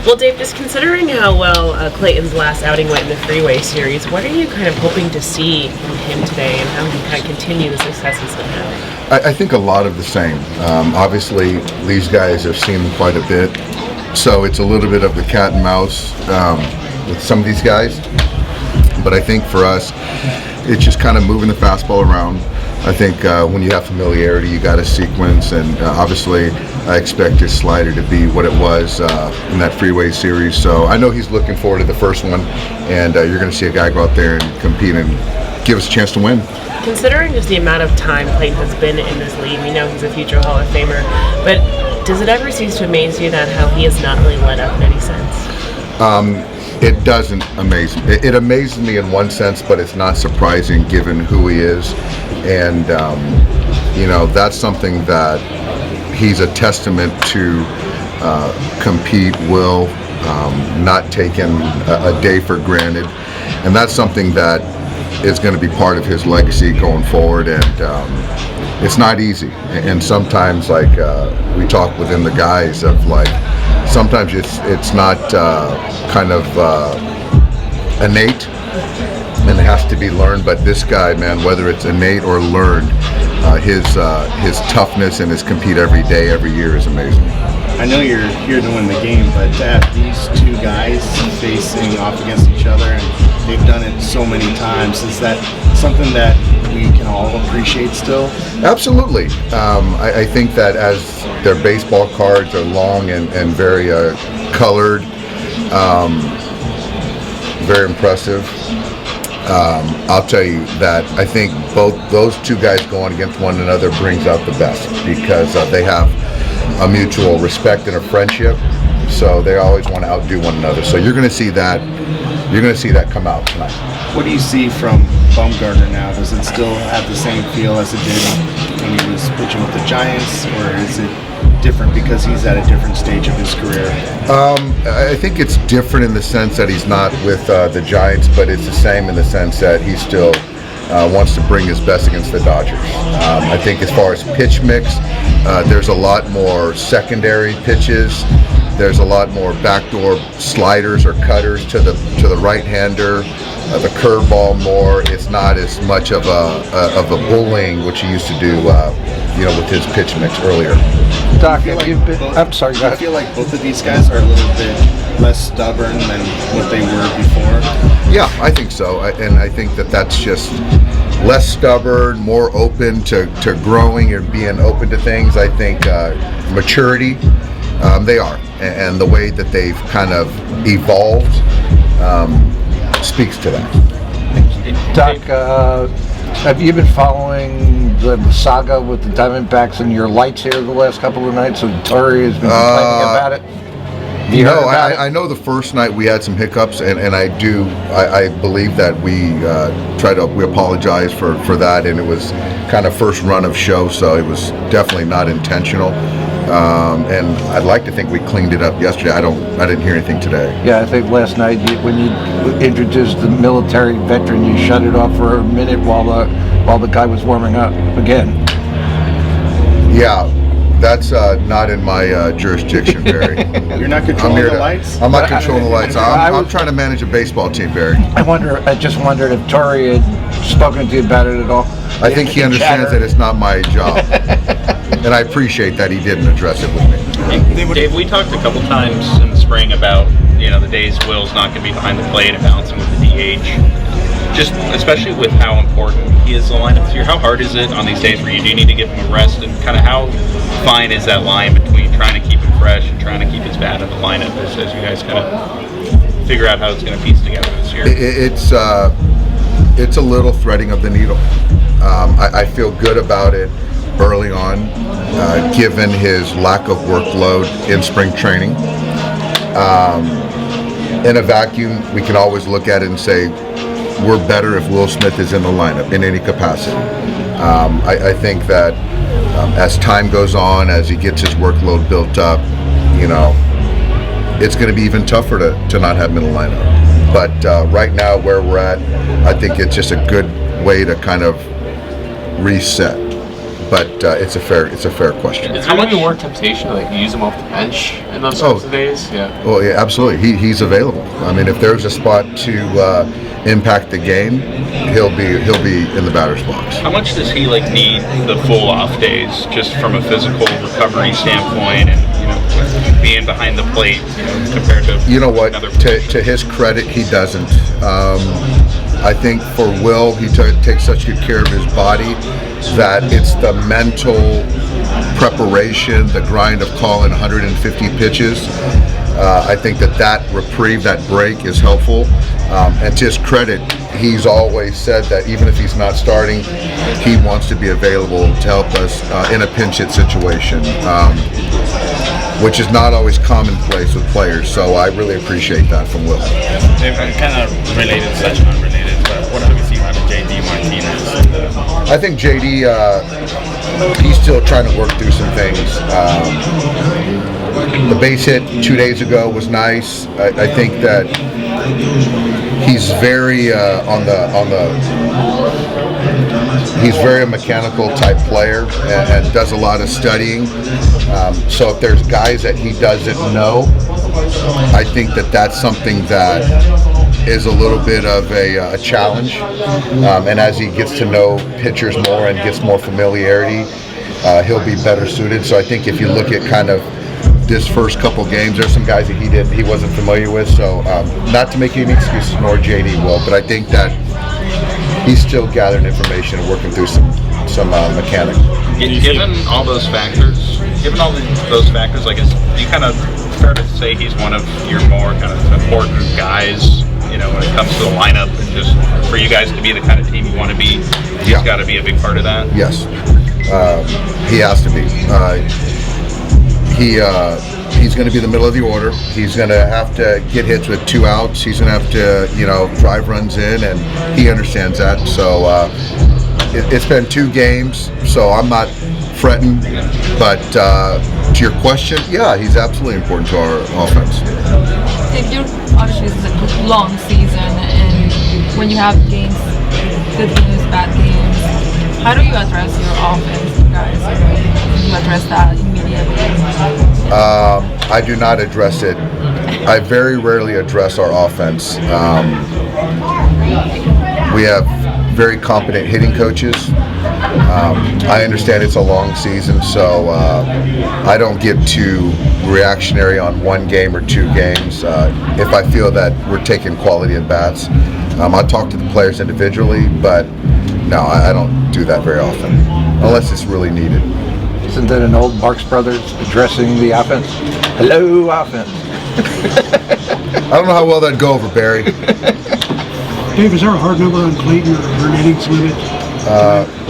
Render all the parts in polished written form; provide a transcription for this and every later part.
Well, Dave, just considering how well Clayton's last outing went in the Freeway Series, what are you kind of hoping to see from him today, and how he kind of continue the success he's been having? I think a lot of the same. Obviously, these guys have seen him quite a bit, so it's a little bit of the cat and mouse with some of these guys. But I think for us, it's just kind of moving the fastball around. I think when you have familiarity, you got a sequence, and obviously I expect his slider to be what it was in that Freeway Series. So I know he's looking forward to the first one, and you're going to see a guy go out there and compete and give us a chance to win. Considering just the amount of time Clayton has been in this league, we know he's a future Hall of Famer, but does it ever cease to amaze you that how he has not really let up in any sense? It doesn't amaze me. It amazes me in one sense, but it's not surprising given who he is. And, that's something that he's a testament to compete, will, not taking a day for granted. And that's something that is going to be part of his legacy going forward. And it's not easy. And sometimes, we talk within the guys of, sometimes it's not kind of innate, and it has to be learned. But this guy, man, whether it's innate or learned, his toughness and his compete every day, every year is amazing. I know you're here to win the game, but to have these two guys facing off against each other, and they've done it so many times, is that something that we can all appreciate still? Absolutely. I think that as their baseball cards are long and very colored, very impressive. I'll tell you that I think both those two guys going against one another brings out the best, because they have a mutual respect and a friendship, so they always want to outdo one another. So you're going to see that. You're going to see that come out tonight. What do you see from Bumgarner now? Does it still have the same feel as it did when he was pitching with the Giants, or is it different because he's at a different stage of his career? I think it's different in the sense that he's not with the Giants, but it's the same in the sense that he still wants to bring his best against the Dodgers. I think as far as pitch mix, there's a lot more secondary pitches. There's a lot more backdoor sliders or cutters to the right-hander. The curveball more. It's not as much of a bullying, which he used to do, with his pitch mix earlier. Doc, I'm sorry. Go ahead. I feel like both of these guys are a little bit less stubborn than what they were before. Yeah, I think so, and I think that's just less stubborn, more open to growing and being open to things. I think maturity, they are, and the way that they've kind of evolved speaks to that. Doc, have you been following the saga with the Diamondbacks and your lights here the last couple of nights? So Torrey has been complaining about it. I know the first night we had some hiccups, and I believe that we apologize for that, and it was kind of first run of show, so it was definitely not intentional. And I'd like to think we cleaned it up yesterday. I didn't hear anything today. Yeah, I think last night when you introduced the military veteran, you shut it off for a minute while the guy was warming up again. Yeah. That's not in my jurisdiction, Barry. You're not controlling the lights? I'm not controlling the lights. I'm trying to manage a baseball team, Barry. I just wondered if Torrey had spoken to you about it at all. I think he understands that it's not my job. And I appreciate that he didn't address it with me. Dave, we talked a couple times in the spring about, the days Will's not going to be behind the plate and balancing with the DH. Just especially with how important he is in the lineup this year, how hard is it on these days where you do need to give him a rest, and kind of how fine is that line between trying to keep him fresh and trying to keep his bat in the lineup as you guys kind of figure out how it's going to piece together this year? It's a little threading of the needle. I feel good about it early on, given his lack of workload in spring training. In a vacuum, we can always look at it and say, we're better if Will Smith is in the lineup in any capacity. I think that as time goes on, as he gets his workload built up, it's going to be even tougher to not have him in the lineup. But right now, where we're at, I think it's just a good way to kind of reset. but it's a fair question. Is there any more temptation to like use him off the bench in those sorts of days? Yeah. Well, yeah, absolutely. He's available. I mean, if there's a spot to impact the game, he'll be in the batter's box. How much does he like need the full off days, just from a physical recovery standpoint, and being behind the plate, compared to what? To his credit, he doesn't. I think for Will, he takes such good care of his body that it's the mental preparation, the grind of calling 150 pitches. I think that reprieve, that break is helpful. And to his credit, he's always said that even if he's not starting, he wants to be available to help us in a pinch hit situation, which is not always commonplace with players. So I really appreciate that from Will. They're kind of related, such unrelated, but what have you seen out of JD Martinez? I think JD, he's still trying to work through some things. The base hit 2 days ago was nice. I think that he's very he's very a mechanical type player and does a lot of studying. So if there's guys that he doesn't know, I think that's something that is a little bit of a challenge. And as he gets to know pitchers more and gets more familiarity, he'll be better suited. So I think if you look at kind of this first couple games, there's some guys that he wasn't familiar with. So not to make any excuses, nor JD will, but I think that he's still gathering information and working through some mechanics. Given all those factors, like, is you kind of fair to say he's one of your more kind of important guys, when it comes to the lineup, and just for you guys to be the kind of team you want to be, he's got to be a big part of that? Yes, he has to be. He's going to be the middle of the order. He's going to have to get hits with 2 outs. He's going to have to, drive runs in, and he understands that. So it's been 2 games, so I'm not fretting. But to your question, yeah, he's absolutely important to our offense. Obviously, this is a long season, and when you have games, good games, bad games, how do you address your offense, you guys? Do you address that immediately? I do not address it. I very rarely address our offense. We have very competent hitting coaches. I understand it's a long season, so I don't get too reactionary on 1 game or 2 games. If I feel that we're taking quality at bats, I talk to the players individually, but no, I don't do that very often, unless it's really needed. Isn't that an old Marx Brothers addressing the offense? Hello, offense. I don't know how well that'd go over, Barry. Dave, is there a hard number on Clayton or an innings limit?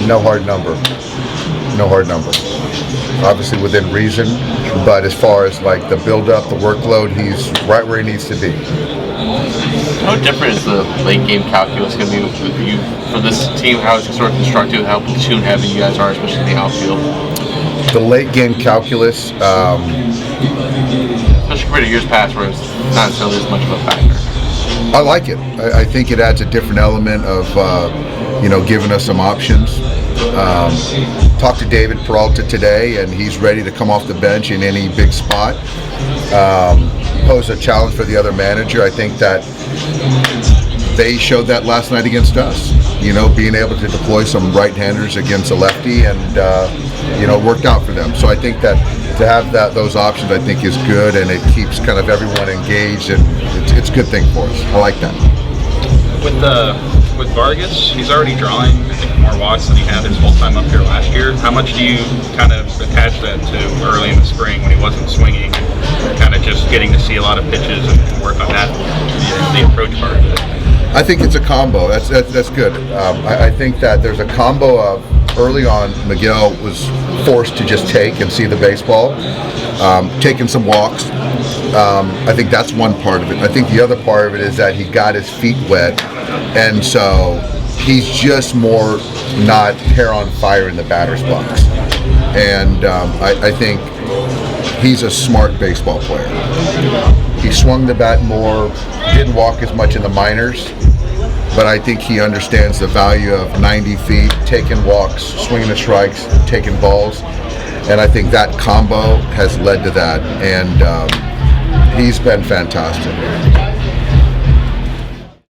No hard number. No hard number. Obviously within reason, but as far as like the build-up, the workload, he's right where he needs to be. How different is the late game calculus going to be with you for this team? How is it sort of constructed? How platoon heavy you guys are, especially in the outfield? The late game calculus, especially compared to years past, where it's not necessarily as much of a factor. I like it. I think it adds a different element of, giving us some options. Talked to David Peralta today, and he's ready to come off the bench in any big spot. Pose a challenge for the other manager. I think that they showed that last night against us. Being able to deploy some right-handers against a lefty, and worked out for them. So I think that to have those options, I think, is good, and it keeps kind of everyone engaged, and it's a good thing for us. I like that. With Vargas, he's already drawing, I think, more walks than he had his whole time up here last year. How much do you kind of attach that to early in the spring when he wasn't swinging, and kind of just getting to see a lot of pitches and work on that, the approach part of it? I think it's a combo. That's good. I think that there's a combo of early on, Miguel was forced to just take and see the baseball, taking some walks. I think that's one part of it. I think the other part of it is that he got his feet wet, and so he's just more not hair on fire in the batter's box. And I think he's a smart baseball player. He swung the bat more, didn't walk as much in the minors, but I think he understands the value of 90 feet, taking walks, swinging the strikes, taking balls, and I think that combo has led to that, and he's been fantastic.